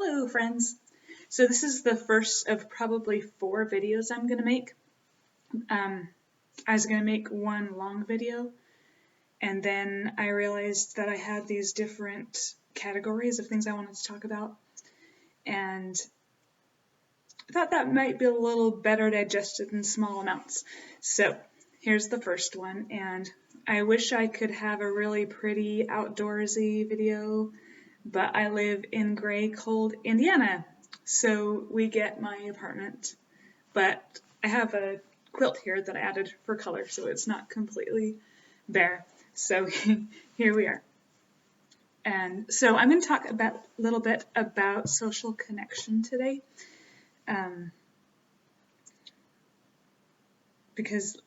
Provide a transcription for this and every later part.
Hello friends! So this is the first of probably 4 videos I'm going to make. I was going to make one long video, and then I realized that I had these different categories of things I wanted to talk about, and I thought that might be a little better digested in small amounts. So here's the first one, and I wish I could have a really pretty outdoorsy video, but I live in gray, cold Indiana, so we get my apartment, but I have a quilt here that I added for color, so it's not completely bare. So here we are. And so I'm going to talk a little bit about social connection today, because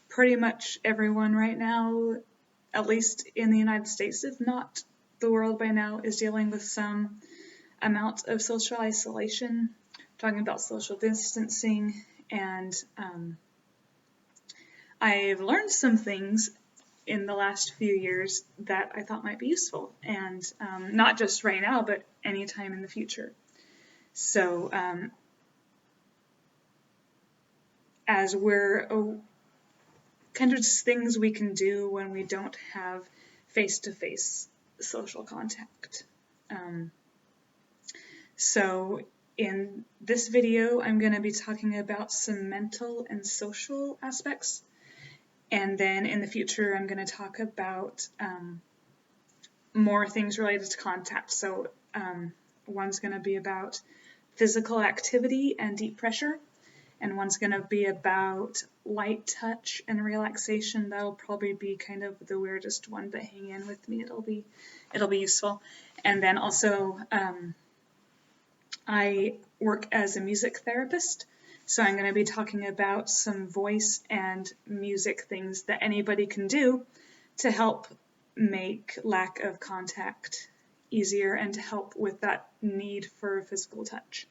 pretty much everyone right now, at least in the United States, if not the world by now, is dealing with some amount of social isolation, talking about social distancing, and I've learned some things in the last few years that I thought might be useful, and not just right now, but anytime in the future. So as we're kind of just things we can do when we don't have face-to-face social contact. So in this video, I'm going to be talking about some mental and social aspects. And then in the future, I'm going to talk about more things related to contact. So one's going to be about physical activity and deep pressure. And one's going to be about light touch and relaxation. That'll probably be kind of the weirdest one, but hang in with me. It'll be useful. And then also, I work as a music therapist, so I'm going to be talking about some voice and music things that anybody can do to help make lack of contact easier and to help with that need for physical touch.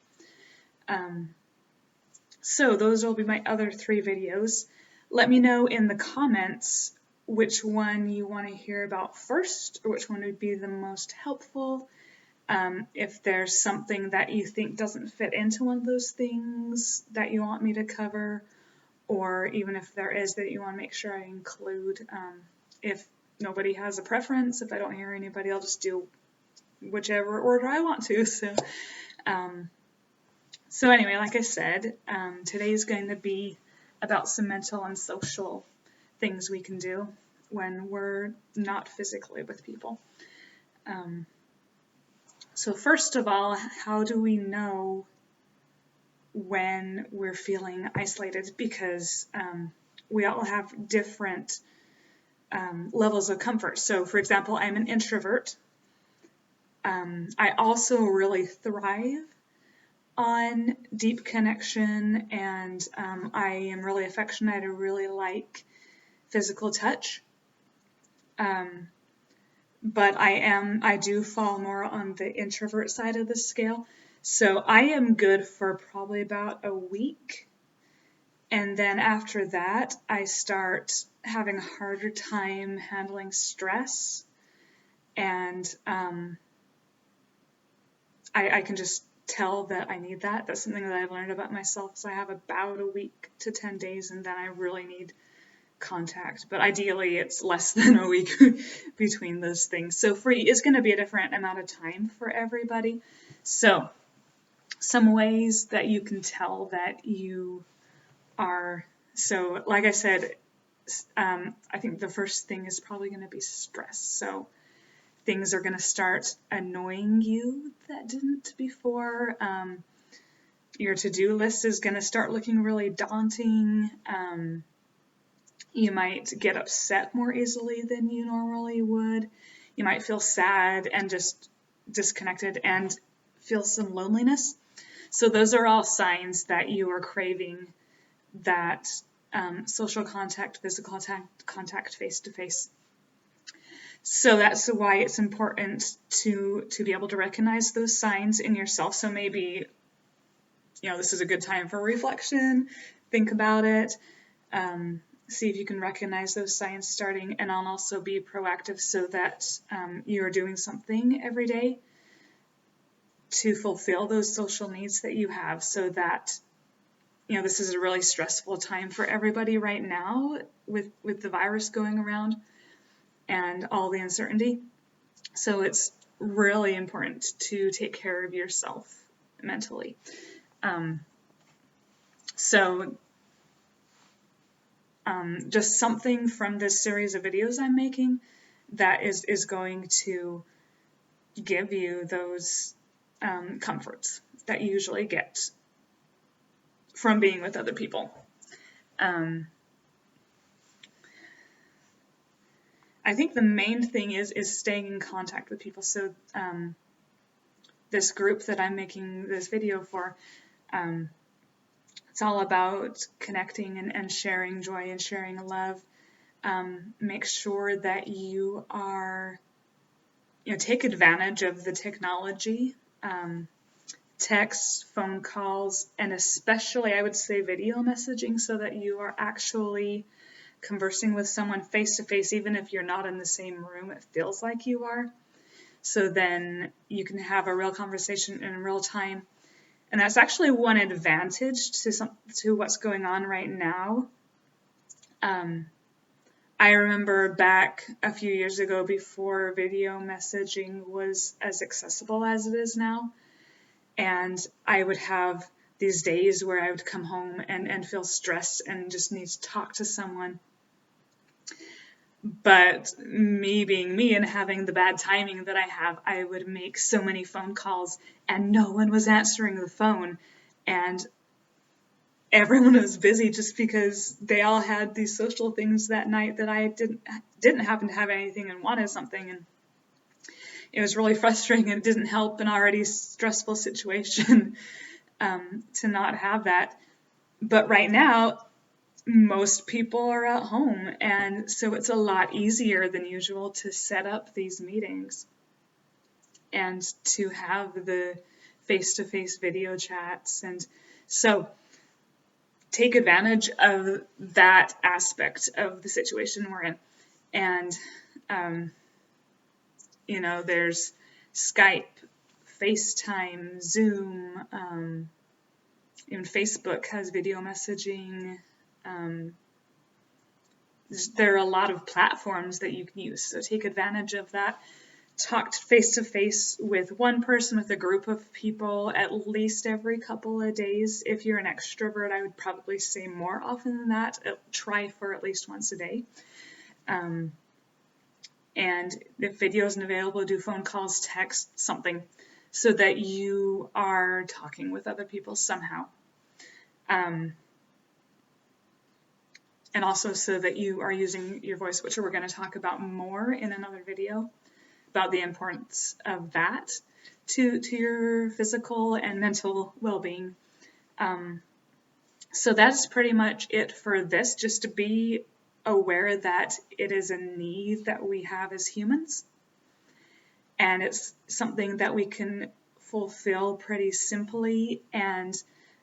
So those will be my other 3 videos. Let me know in the comments which one you want to hear about first, or which one would be the most helpful. If there's something that you think doesn't fit into one of those things that you want me to cover, or even if there is that you want to make sure I include. If nobody has a preference, if I don't hear anybody, I'll just do whichever order I want to. So anyway, like I said, today's going to be about some mental and social things we can do when we're not physically with people. So first of all, how do we know when we're feeling isolated? Because we all have different levels of comfort. So for example, I'm an introvert. I also really thrive on deep connection, and I am really affectionate. I really like physical touch. But I do fall more on the introvert side of the scale. So I am good for probably about a week. And then after that, I start having a harder time handling stress. And I can just tell that I need that. That's something that I've learned about myself. So I have about a week to 10 days, and then I really need contact, but ideally it's less than a week between those things. So it's going to be a different amount of time for everybody. So some ways that you can tell that you are, so like I said, I think the first thing is probably going to be stress. So things are going to start annoying you that didn't before. Your to-do list is going to start looking really daunting. You might get upset more easily than you normally would. You might feel sad and just disconnected and feel some loneliness. So those are all signs that you are craving that social contact, physical contact face-to-face. So that's why it's important to be able to recognize those signs in yourself. So maybe, this is a good time for reflection. Think about it. See if you can recognize those signs starting, and I'll also be proactive so that you're doing something every day to fulfill those social needs that you have, so that, you know, this is a really stressful time for everybody right now with the virus going around and all the uncertainty. So it's really important to take care of yourself mentally. Just something from this series of videos I'm making that is going to give you those comforts that you usually get from being with other people. I think the main thing is staying in contact with people. So this group that I'm making this video for, it's all about connecting and sharing joy and sharing love. Make sure that you are, take advantage of the technology, texts, phone calls, and especially I would say video messaging, so that you are actually conversing with someone face to face, even if you're not in the same room, it feels like you are. So then you can have a real conversation in real time. And that's actually one advantage to what's going on right now. I remember back a few years ago, before video messaging was as accessible as it is now, and I would have these days where I would come home and feel stressed and just need to talk to someone. But me being me and having the bad timing that I have, I would make so many phone calls and no one was answering the phone. And everyone was busy just because they all had these social things that night that I didn't happen to have anything and wanted something. And it was really frustrating, and it didn't help an already stressful situation to not have that. But right now, most people are at home, and so it's a lot easier than usual to set up these meetings and to have the face-to-face video chats. And so take advantage of that aspect of the situation we're in. And there's Skype, FaceTime, Zoom, even Facebook has video messaging. There are a lot of platforms that you can use, so take advantage of that. Talk face-to-face with one person, with a group of people, at least every couple of days. If you're an extrovert, I would probably say more often than that. Try for at least once a day. And if video isn't available, do phone calls, text, something, so that you are talking with other people somehow. And also so that you are using your voice, which we're going to talk about more in another video, about the importance of that to your physical and mental well-being. So that's pretty much it for this, just to be aware that it is a need that we have as humans, and it's something that we can fulfill pretty simply and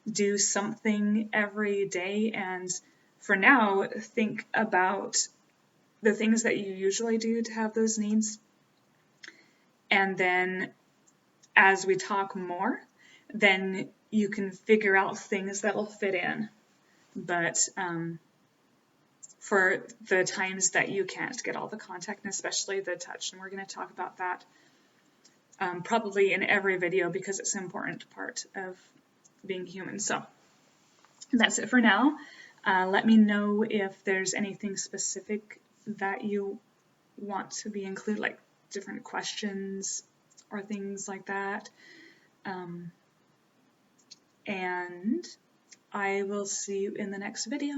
do something every day. And for now, think about the things that you usually do to have those needs. And then as we talk more, then you can figure out things that'll fit in. But for the times that you can't get all the contact, and especially the touch, and we're going to talk about that probably in every video, because it's an important part of being human. So that's it for now. Let me know if there's anything specific that you want to be included, like different questions or things like that. And I will see you in the next video.